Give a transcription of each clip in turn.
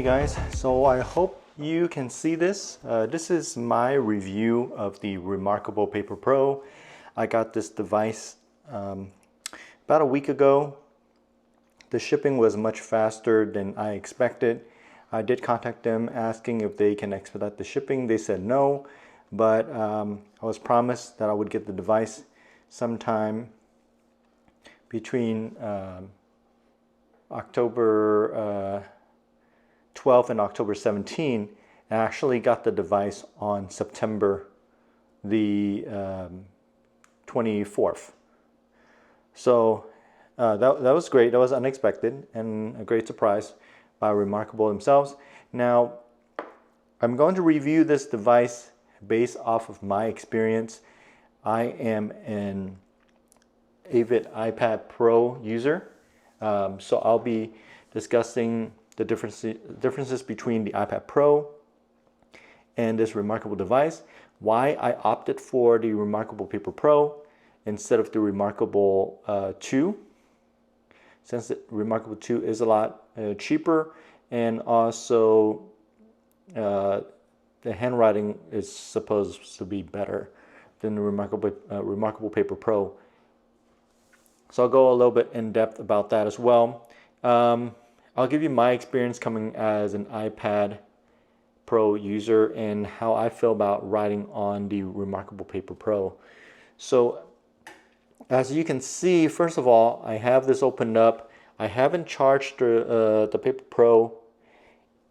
Hey guys, so I hope you can see this. This is my review of the Remarkable Paper Pro. I got this device about a week ago. The shipping was much faster than I expected. I did contact them asking if they can expedite the shipping. They said no, but I was promised that I would get the device sometime between October 12th and October 17th, and I actually got the device on September the 24th. So that was great. That was unexpected and a great surprise by Remarkable themselves. Now, I'm going to review this device based off of my experience. I am an avid iPad Pro user, so I'll be discussing the differences between the iPad Pro and this Remarkable device, why I opted for the Remarkable Paper Pro instead of the Remarkable 2, since the Remarkable 2 is a lot cheaper, and also the handwriting is supposed to be better than the Remarkable Paper Pro. So I'll go a little bit in depth about that as well. I'll give you my experience coming as an iPad Pro user and how I feel about writing on the Remarkable Paper Pro. So as you can see, first of all, I have this opened up. I haven't charged the Paper Pro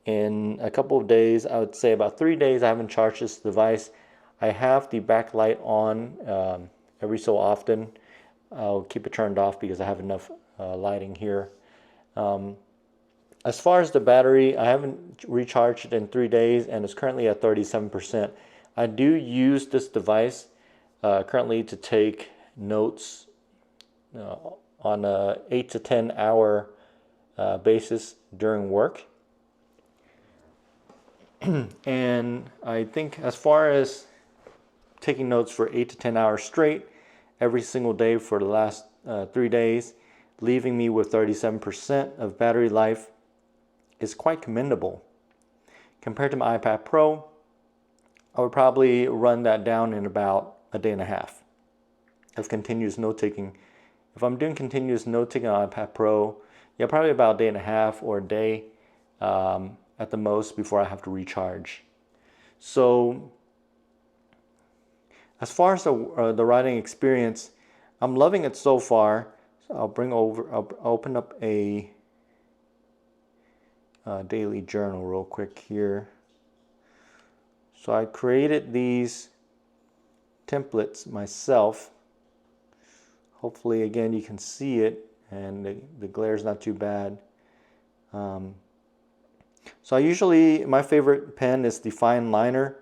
in a couple of days. I would say about 3 days I haven't charged this device. I have the backlight on every so often. I'll keep it turned off because I have enough lighting here. As far as the battery, I haven't recharged it in 3 days and it's currently at 37%. I do use this device currently to take notes on a 8 to 10 hour basis during work. And I think as far as taking notes for 8 to 10 hours straight every single day for the last 3 days, leaving me with 37% of battery life, is quite commendable. Compared to my iPad Pro, I would probably run that down in about a day and a half of continuous note-taking. If I'm doing continuous note-taking on iPad Pro, yeah, probably about a day and a half or a day at the most before I have to recharge. So as far as the writing experience, I'm loving it so far. So I'll open up a daily journal real quick here. So I created these templates myself. Hopefully again you can see it and the glare is not too bad. So my favorite pen is the fine liner,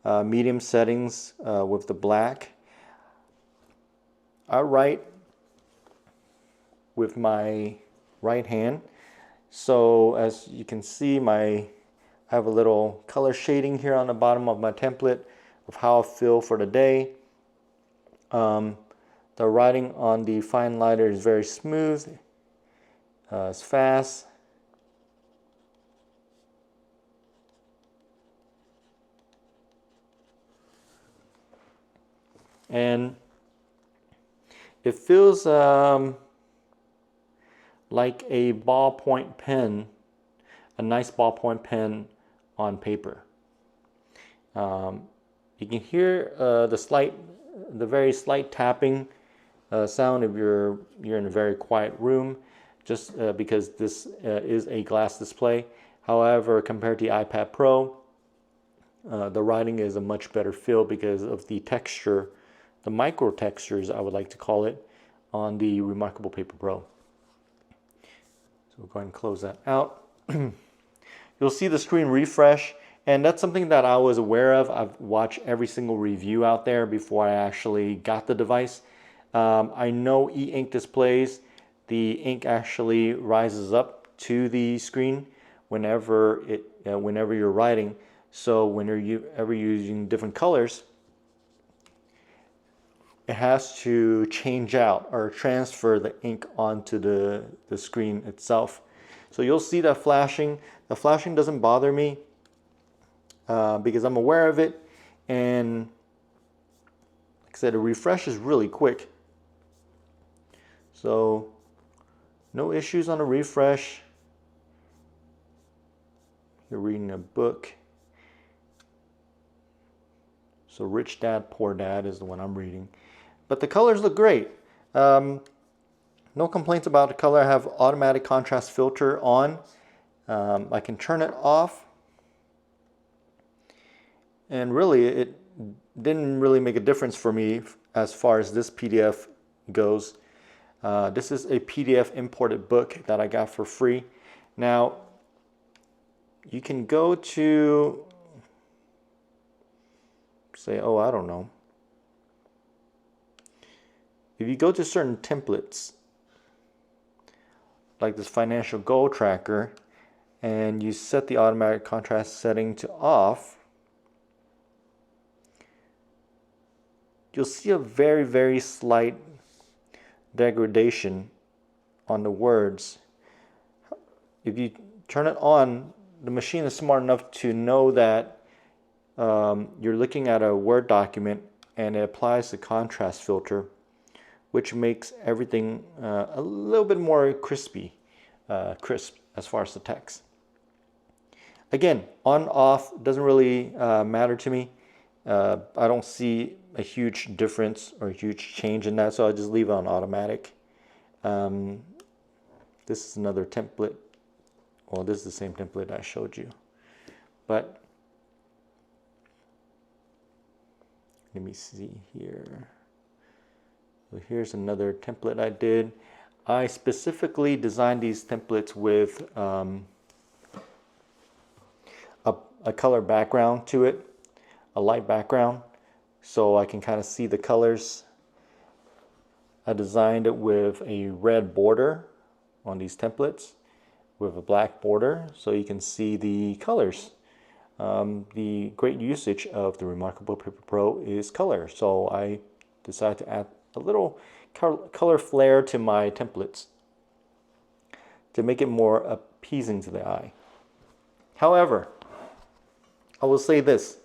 medium settings with the black. I write with my right hand. So as you can see, I have a little color shading here on the bottom of my template of how I feel for the day. The writing on the fine liner is very smooth. It's fast. And it feels like a ballpoint pen, a nice ballpoint pen on paper. You can hear the very slight tapping sound if you're in a very quiet room, just because this is a glass display. However, compared to the iPad Pro, the writing is a much better feel because of the texture, the micro textures I would like to call it, on the Remarkable Paper Pro. So we'll go ahead and close that out. You'll see the screen refresh, and that's something that I was aware of. I've watched every single review out there before I actually got the device. I know e-ink displays, the ink actually rises up to the screen whenever you're writing. So whenever you're using different colors, it has to change out or transfer the ink onto the screen itself. So you'll see that flashing. The flashing doesn't bother me because I'm aware of it. And like I said, the refresh is really quick. So no issues on the refresh. You're reading a book. So Rich Dad, Poor Dad is the one I'm reading. But the colors look great. No complaints about the color. I have automatic contrast filter on. I can turn it off. And really, it didn't really make a difference for me as far as this PDF goes. This is a PDF imported book that I got for free. Now, you can go to, say, oh, I don't know. If you go to certain templates, like this financial goal tracker, and you set the automatic contrast setting to off, you'll see a very, very slight degradation on the words. If you turn it on, the machine is smart enough to know that you're looking at a Word document, and it applies the contrast filter, which makes everything a little bit more crisp as far as the text. Again, on off doesn't really matter to me. I don't see a huge difference or a huge change in that, so I just leave it on automatic. This is another template. Well, this is the same template I showed you, but let me see here. So here's another template I did. I specifically designed these templates with a color background to it, a light background, so I can kind of see the colors. I designed it with a red border on these templates with a black border, so you can see the colors. The great usage of the Remarkable Paper Pro is color, so I decided to add a little color flair to my templates to make it more appeasing to the eye. However, I will say this,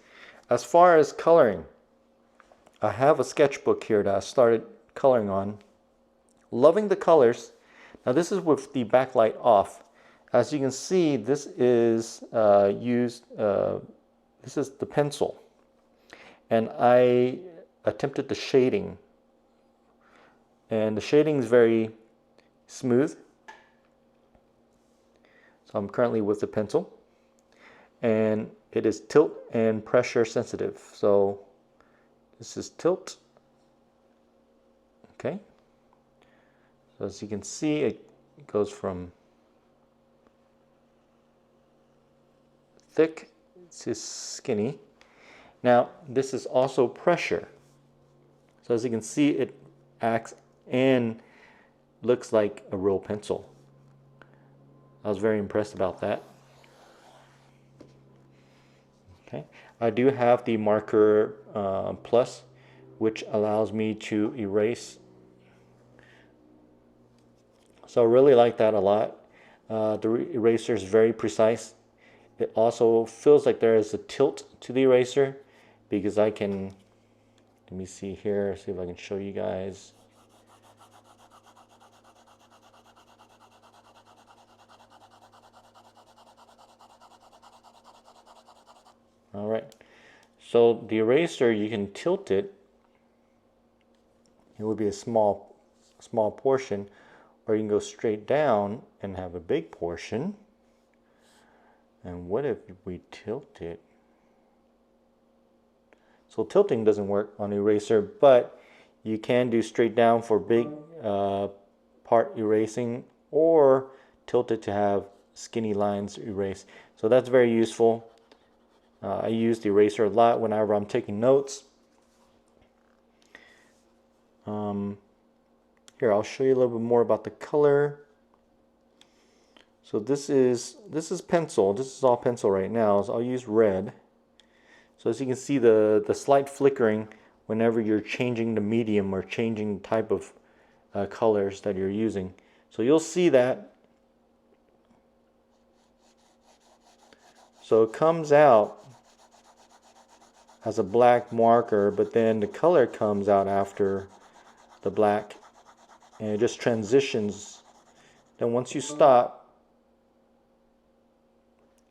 as far as coloring, I have a sketchbook here that I started coloring on. Loving the colors. Now this is with the backlight off. As you can see, this is this is the pencil, and I attempted the shading, and the shading is very smooth. So I'm currently with the pencil, and it is tilt and pressure sensitive. So this is tilt. Okay. So as you can see, it goes from thick to skinny. Now this is also pressure. So as you can see, it acts and looks like a real pencil. I was very impressed about that. Okay, I do have the marker plus, which allows me to erase. So I really like that a lot. The eraser is very precise. It also feels like there is a tilt to the eraser because I can, let me see here, see if I can show you guys. All right, so the eraser, you can tilt it. It would be a small portion, or you can go straight down and have a big portion. And what if we tilt it? So tilting doesn't work on the eraser, but you can do straight down for big part erasing, or tilt it to have skinny lines erased. So that's very useful. I use the eraser a lot whenever I'm taking notes. Here, I'll show you a little bit more about the color. So this is pencil. This is all pencil right now. So I'll use red. So as you can see, the slight flickering whenever you're changing the medium or changing the type of colors that you're using. So you'll see that So it comes out as a black marker, but then the color comes out after the black, and it just transitions. Then once you stop,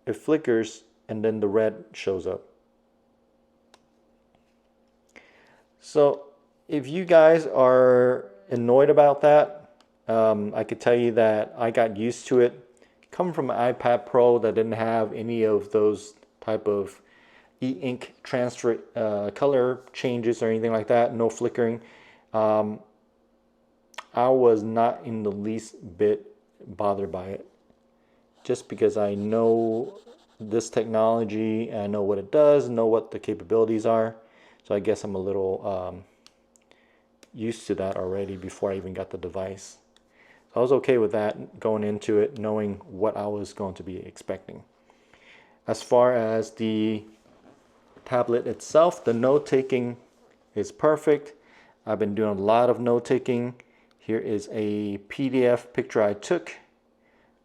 it flickers, and then the red shows up. So if you guys are annoyed about that, I could tell you that I got used to it. Coming from an iPad Pro that didn't have any of those type of e-ink transfer color changes or anything like that, no flickering, I was not in the least bit bothered by it. Just because I know this technology, and I know what it does, know what the capabilities are. So I guess I'm a little used to that already before I even got the device. So I was okay with that going into it, knowing what I was going to be expecting. As far as the tablet itself, the note-taking is perfect. I've been doing a lot of note-taking. Here is a PDF picture I took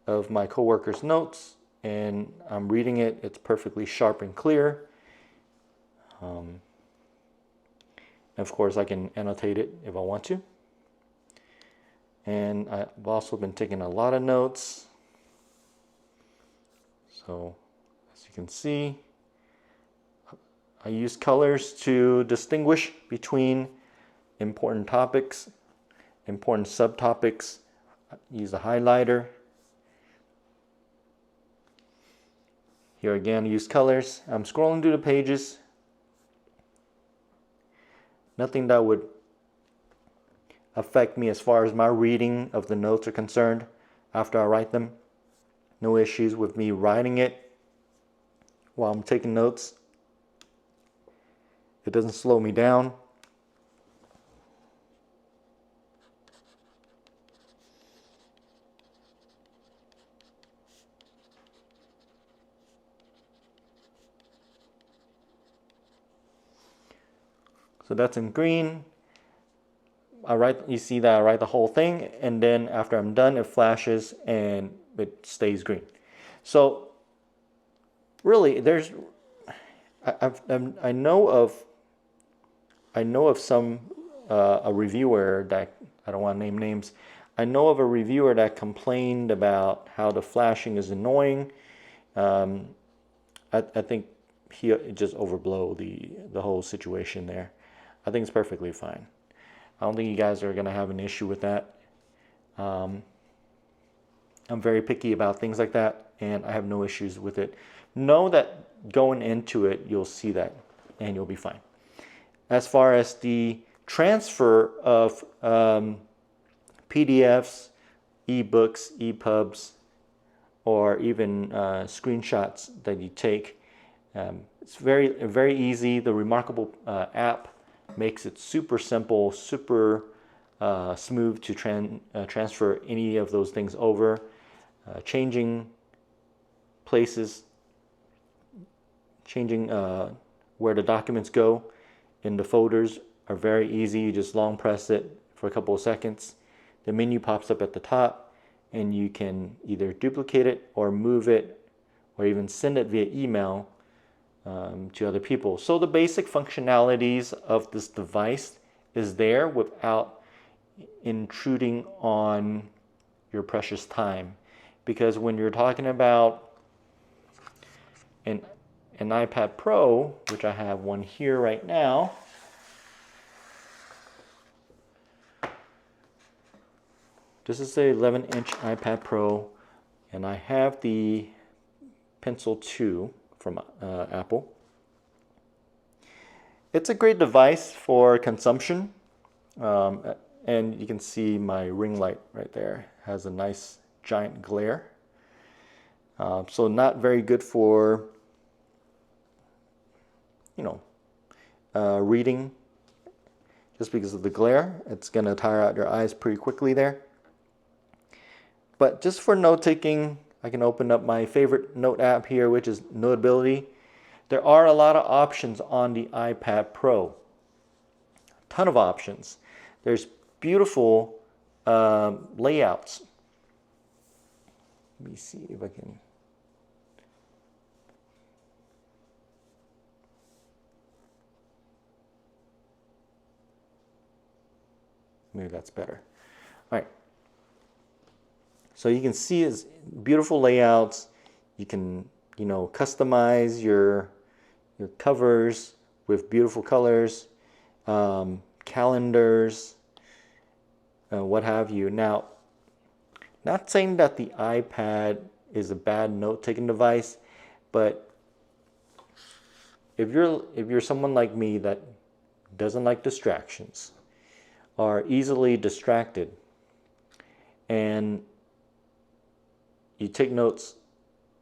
of my coworker's notes, and I'm reading it. It's perfectly sharp and clear. Of course, I can annotate it if I want to. And I've also been taking a lot of notes. So, as you can see, I use colors to distinguish between important topics, important subtopics. I use a highlighter. Here again, I use colors. I'm scrolling through the pages. Nothing that would affect me as far as my reading of the notes are concerned after I write them. No issues with me writing it while I'm taking notes. It doesn't slow me down. So that's in green. You see that I write the whole thing, and then after I'm done, it flashes and it stays green. So really, I know of some a reviewer that, I don't want to name names. I know of a reviewer that complained about how the flashing is annoying. I think he just overblow the whole situation there. I think it's perfectly fine. I don't think you guys are going to have an issue with that. I'm very picky about things like that, and I have no issues with it. Know that going into it, you'll see that, and you'll be fine. As far as the transfer of PDFs, ebooks, EPUBs, or even screenshots that you take, it's very easy. The Remarkable app makes it super simple, super smooth to transfer any of those things over. Changing places, changing where the documents go in the folders are very easy. You just long press it for a couple of seconds. The menu pops up at the top, and you can either duplicate it or move it or even send it via email to other people. So the basic functionalities of this device is there without intruding on your precious time. Because when you're talking about an iPad Pro, which I have one here right now, this is a 11-inch iPad Pro, and I have the Pencil 2 from Apple. It's a great device for consumption, and you can see my ring light right there has a nice giant glare. So not very good for, reading, just because of the glare. It's going to tire out your eyes pretty quickly there. But just for note taking, I can open up my favorite note app here, which is Notability. There are a lot of options on the iPad Pro. A ton of options. There's beautiful layouts. Let me see if I can. Maybe that's better. All right. So you can see it's beautiful layouts. You can, customize your covers with beautiful colors, calendars, what have you. Now, not saying that the iPad is a bad note-taking device, but if you're someone like me that doesn't like distractions, are easily distracted, and you take notes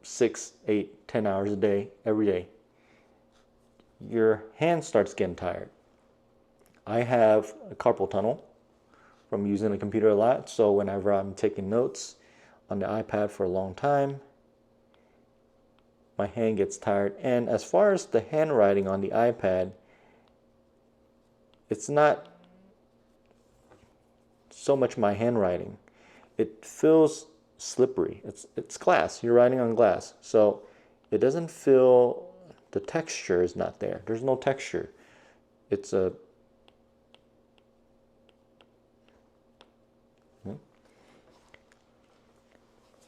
6, 8, 10 hours a day, every day, your hand starts getting tired. I have a carpal tunnel from using the computer a lot, so whenever I'm taking notes on the iPad for a long time, my hand gets tired. And as far as the handwriting on the iPad, it's not so much my handwriting. It feels slippery. It's glass. You're writing on glass, so it doesn't feel, the texture is not there. There's no texture. It's a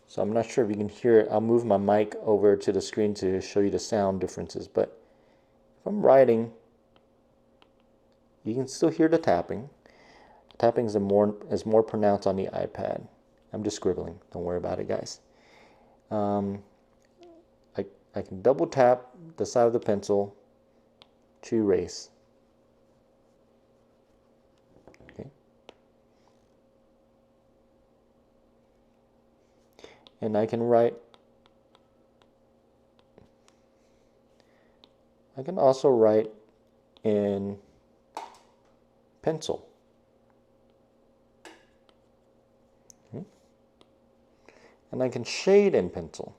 So I'm not sure if you can hear it. I'll move my mic over to the screen to show you the sound differences. But if I'm writing, you can still hear the tapping. The tapping is more pronounced on the iPad. I'm just scribbling. Don't worry about it, guys. I can double tap the side of the pencil to erase. Okay. And I can write. I can also write in pencil. And I can shade in pencil.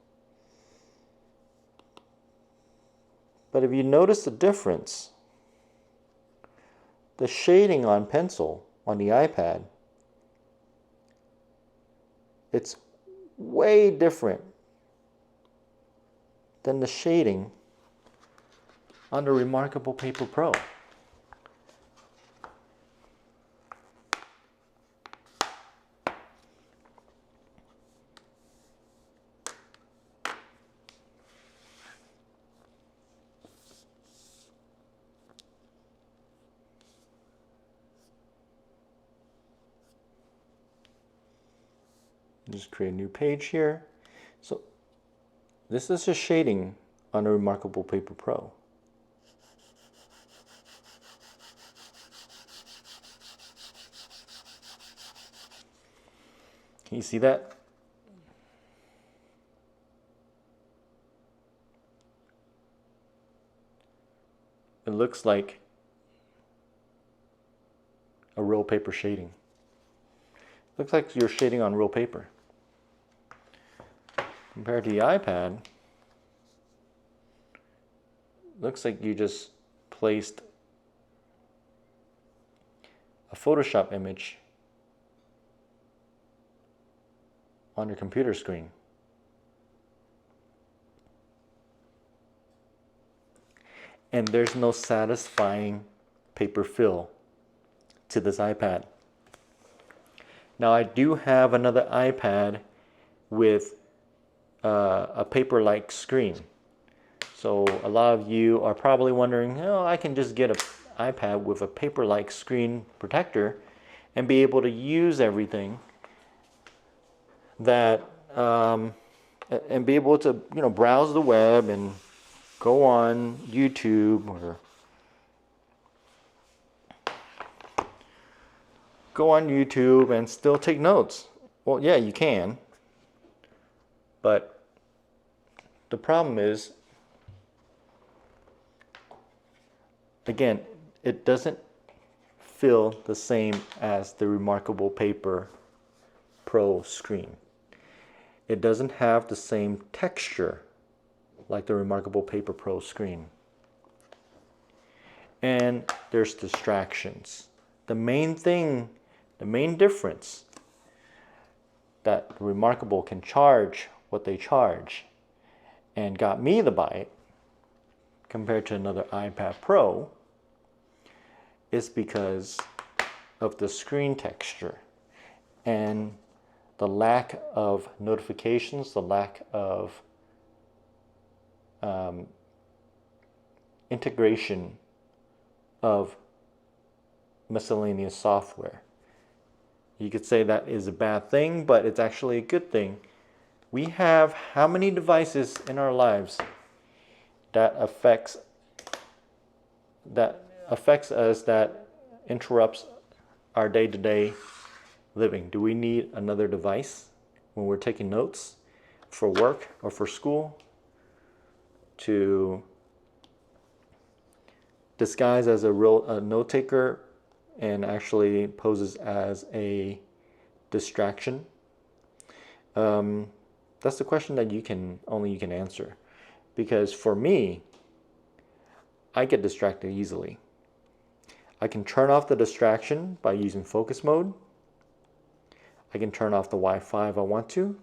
But if you notice the difference, the shading on pencil on the iPad, it's way different than the shading on the rMPP Paper Pro. Just create a new page here. So this is just shading on a rMPP Paper Pro. Can you see that? It looks like a real paper shading. Looks like you're shading on real paper. Compared to the iPad, looks like you just placed a Photoshop image on your computer screen. And there's no satisfying paper feel to this iPad. Now I do have another iPad with a paper-like screen. So a lot of you are probably wondering, oh, I can just get an iPad with a paper-like screen protector and be able to use everything that and be able to browse the web and go on YouTube or and still take notes. Well, yeah, you can. But the problem is, again, it doesn't feel the same as the rMPP Paper Pro screen. It doesn't have the same texture like the rMPP Paper Pro screen. And there's distractions. The main difference that rMPP can charge what they charge and got me to buy it compared to another iPad Pro is because of the screen texture and the lack of notifications, the lack of integration of miscellaneous software. You could say that is a bad thing, but it's actually a good thing. We have how many devices in our lives that affects us, that interrupts our day-to-day living? Do we need another device when we're taking notes for work or for school to disguise as a real note taker and actually poses as a distraction? That's the question that only you can answer. Because for me, I get distracted easily. I can turn off the distraction by using focus mode. I can turn off the Wi-Fi if I want to.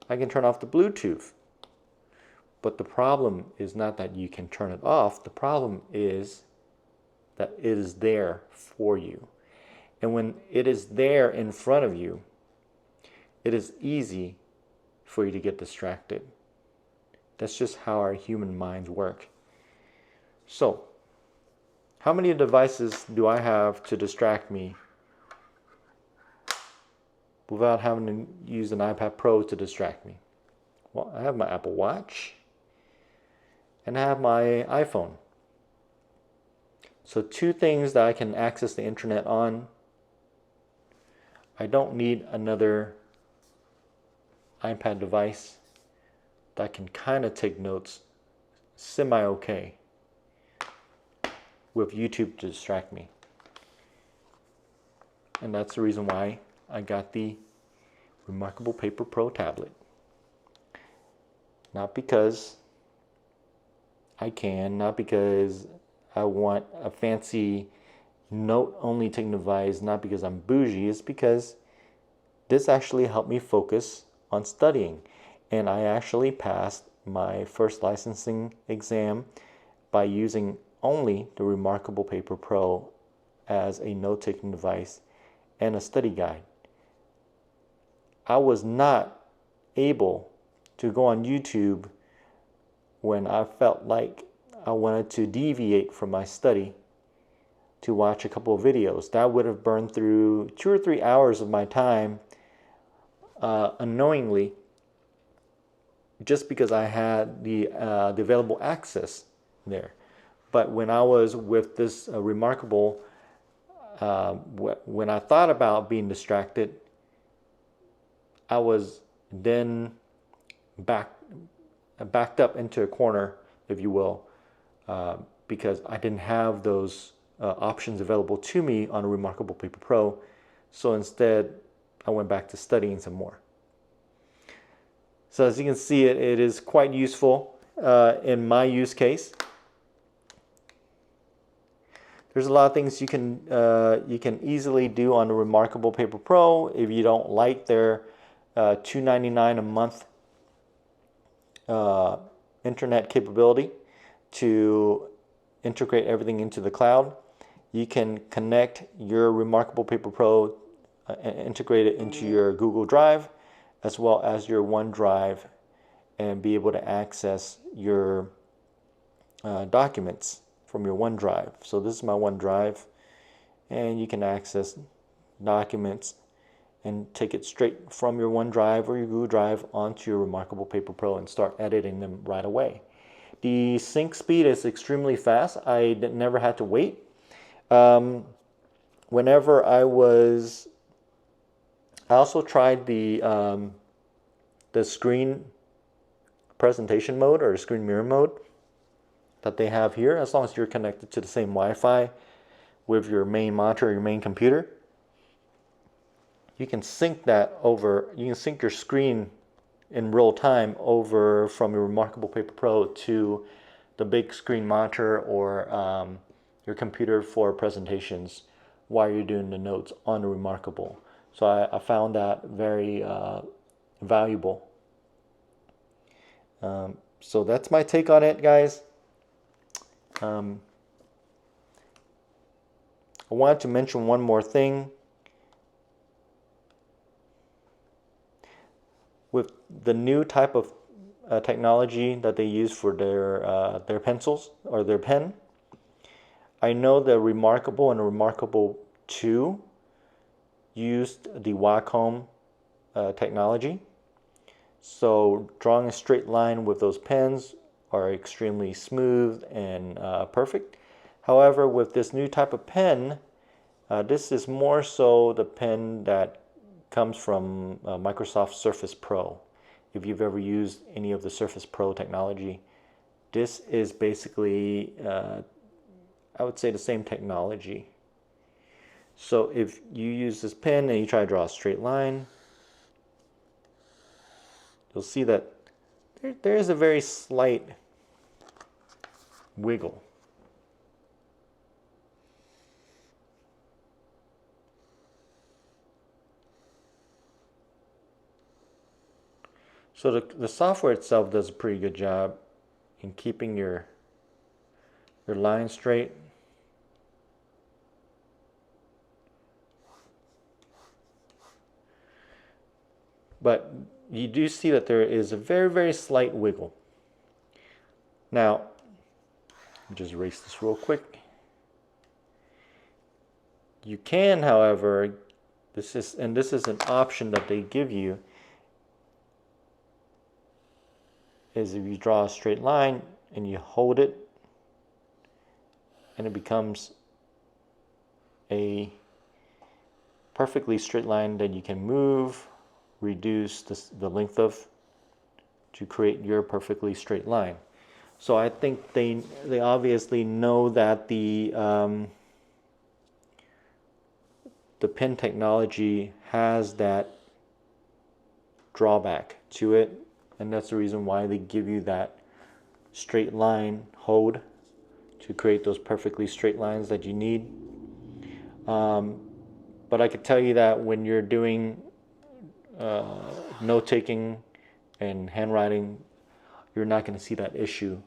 I can turn off the Bluetooth. But the problem is not that you can turn it off. The problem is that it is there for you. And when it is there in front of you, it is easy for you to get distracted. That's just how our human minds work. So, how many devices do I have to distract me without having to use an iPad Pro to distract me? Well, I have my Apple Watch and I have my iPhone. So 2 things that I can access the internet on. I don't need another iPad device that can kind of take notes semi-okay with YouTube to distract me. And that's the reason why I got the rMPP Paper Pro tablet. Not because I can, not because I want a fancy note-only taking device, not because I'm bougie. It's because this actually helped me focus on studying. And I actually passed my first licensing exam by using only the rMPP Paper Pro as a note-taking device and a study guide. I was not able to go on YouTube when I felt like I wanted to deviate from my study to watch a couple of videos. That would have burned through 2 or 3 hours of my time unknowingly, just because I had the available access there. But when I was with this rMPP, when I thought about being distracted, I was then backed up into a corner, if you will, because I didn't have those options available to me on a rMPP Paper Pro. So instead, I went back to studying some more. So as you can see, it is quite useful in my use case. There's a lot of things you can easily do on the rMPP Paper Pro if you don't like their $2.99 a month internet capability to integrate everything into the cloud. You can connect your rMPP Paper Pro and integrate it into your Google Drive as well as your OneDrive and be able to access your documents from your OneDrive. So this is my OneDrive, and you can access documents and take it straight from your OneDrive or your Google Drive onto your rMPP Paper Pro and start editing them right away. The sync speed is extremely fast. I never had to wait. Whenever I also tried the screen presentation mode or screen mirror mode that they have here, as long as you're connected to the same Wi-Fi with your main monitor or your main computer. You can sync that over, you can sync your screen in real time over from your rMPP Paper Pro to the big screen monitor or your computer for presentations while you're doing the notes on the rMPP. So I found that very valuable. So that's my take on it, guys. I wanted to mention one more thing. With the new type of technology that they use for their pencils or their pen, I know the Remarkable and the Remarkable 2 used the Wacom technology. So drawing a straight line with those pens are extremely smooth and perfect. However, with this new type of pen, this is more so the pen that comes from Microsoft Surface Pro. If you've ever used any of the Surface Pro technology, this is basically, I would say, the same technology. So if you use this pen and you try to draw a straight line, you'll see that there is a very slight wiggle. So the software itself does a pretty good job in keeping your line straight. But you do see that there is a very, very slight wiggle. Now, just erase this real quick. You can, however, this is an option that they give you, is if you draw a straight line and you hold it and it becomes a perfectly straight line that you can move, reduce the length of to create your perfectly straight line. So I think they obviously know that the pen technology has that drawback to it, and that's the reason why they give you that straight line hold to create those perfectly straight lines that you need. But I could tell you that when you're doing note-taking and handwriting, you're not going to see that issue.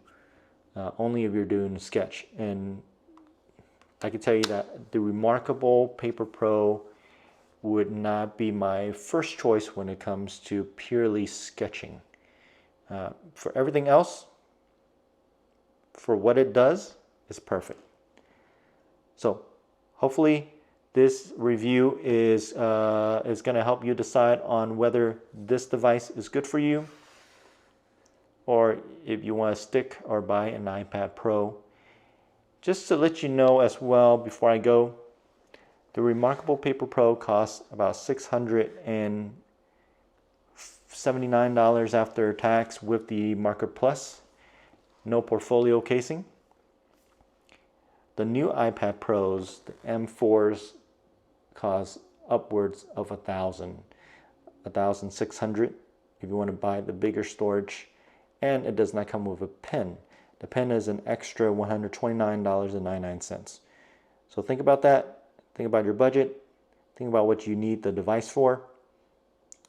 Only if you're doing a sketch. And I can tell you that the Remarkable Paper Pro would not be my first choice when it comes to purely sketching. For everything else, for what it does, is perfect. So hopefully this review is going to help you decide on whether this device is good for you, or if you want to stick or buy an iPad Pro. Just to let you know as well before I go, the Remarkable Paper Pro costs about $679 after tax with the Marker Plus, no portfolio casing. The new iPad Pros, the M4s, cost upwards of $1,600 if you want to buy the bigger storage, and it does not come with a pen. The pen is an extra $129.99. So think about that. Think about your budget. Think about what you need the device for,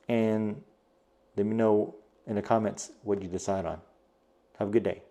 and let me know in the comments what you decide on. Have a good day.